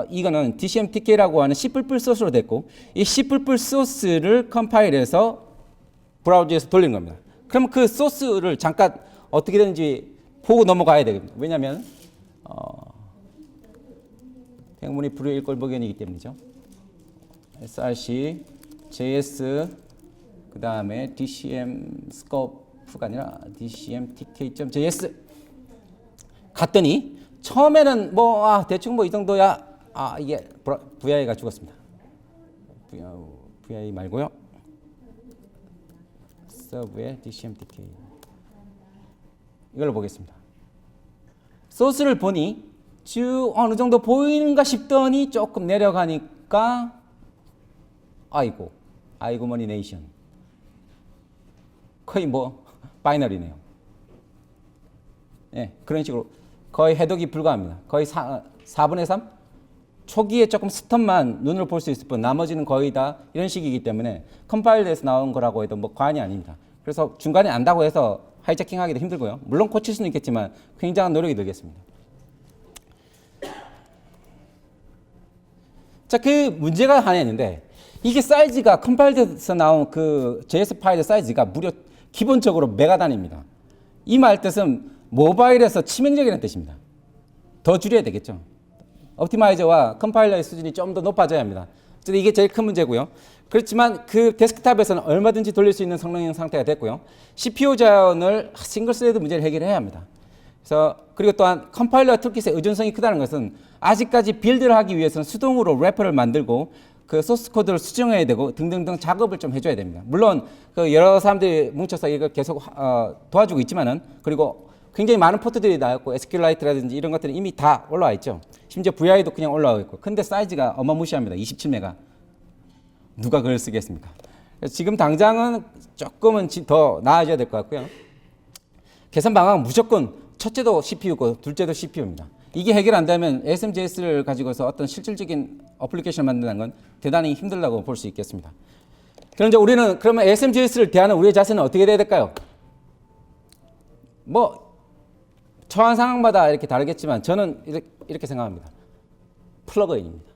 이거는 DCMTK라고 하는 C++ 소스로 됐고 이 C++ 소스를 컴파일해서 브라우저에서 돌리는 겁니다. 그럼 그 소스를 잠깐 어떻게 되는지 보고 넘어가야 되거든요. 왜냐하면 행문이 불일꼴 복연이기 때문이죠. src, js, 그 다음에 dcm scope가 아니라 dcmtk.js 갔더니 처음에는 뭐 대충 뭐 이 정도야 이게 VI가 죽었습니다. VI 말고요. 서브의 dcmtk 이걸로 보겠습니다. 소스를 보니 쭉 어느 정도 보이는가 싶더니 조금 내려가니까 아이고 머니 네이션 거의 뭐 바이너리네요. 네, 그런 식으로 거의 해독이 불가합니다. 거의 4분의 3? 초기에 조금 스톱만 눈으로 볼 수 있을 뿐 나머지는 거의 다 이런 식이기 때문에 컴파일에서 나온 거라고 해도 뭐 과언이 아닙니다. 그래서 중간에 안다고 해서 하이제킹하기도 힘들고요. 물론 고칠 수는 있겠지만 굉장한 노력이 들겠습니다. 자, 그 문제가 하나 있는데 이게 사이즈가 컴파일에서 나온 그 JS 파일의 사이즈가 무려 기본적으로 메가단위입니다. 이 말 뜻은 모바일에서 치명적이라는 뜻입니다. 더 줄여야 되겠죠. 옵티마이저와 컴파일러의 수준이 좀 더 높아져야 합니다. 어쨌든 이게 제일 큰 문제고요. 그렇지만 그 데스크탑에서는 얼마든지 돌릴 수 있는 성능 상태가 됐고요. CPU 자원을 싱글 스레드 문제를 해결해야 합니다. 그리고 또한 컴파일러 툴킷의 의존성이 크다는 것은 아직까지 빌드를 하기 위해서는 수동으로 래퍼를 만들고 그 소스 코드를 수정해야 되고 등등등 작업을 좀 해줘야 됩니다. 물론 그 여러 사람들이 뭉쳐서 이걸 계속 도와주고 있지만은 그리고 굉장히 많은 포트들이 나왔고 SQLite라든지 이런 것들은 이미 다 올라와 있죠. 심지어 VI도 그냥 올라와 있고. 근데 사이즈가 어마무시합니다. 27메가. 누가 그걸 쓰겠습니까? 그래서 지금 당장은 조금은 더 나아져야 될 것 같고요. 개선 방향은 무조건 첫째도 CPU고 둘째도 CPU입니다. 이게 해결 안 되면 ASM.JS를 가지고서 어떤 실질적인 어플리케이션을 만드는 건 대단히 힘들다고 볼 수 있겠습니다. 그런데 우리는 그러면 ASM.JS를 대하는 우리의 자세는 어떻게 돼야 될까요? 뭐 처한 상황마다 이렇게 다르겠지만 저는 이렇게 생각합니다. 플러그인입니다.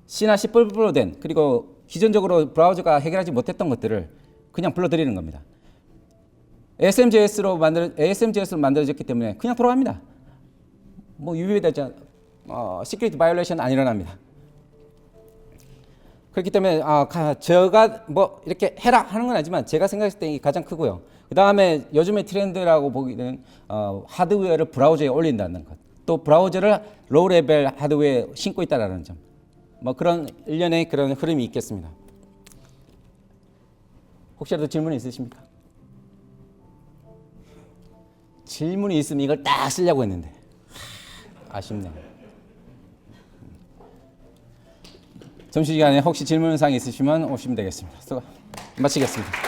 C나 C++로 된 그리고 기존적으로 브라우저가 해결하지 못했던 것들을 그냥 불러들이는 겁니다. ASM.JS로 만들어졌기 때문에 그냥 돌아갑니다. 뭐 유효되지 시큐리티 바이올레이션 안 일어납니다. 그렇기 때문에 제가 뭐 이렇게 해라 하는 건 아니지만 제가 생각했을 때 이게 가장 크고요. 그 다음에 요즘의 트렌드라고 보기는 하드웨어를 브라우저에 올린다는 것, 또 브라우저를 로우 레벨 하드웨어에 신고 있다라는 점, 뭐 그런 일련의 그런 흐름이 있겠습니다. 혹시라도 질문 있으십니까? 질문이 있으면 이걸 딱 쓰려고 했는데 아쉽네요. 점심시간에 혹시 질문사항 있으시면 오시면 되겠습니다. 마치겠습니다.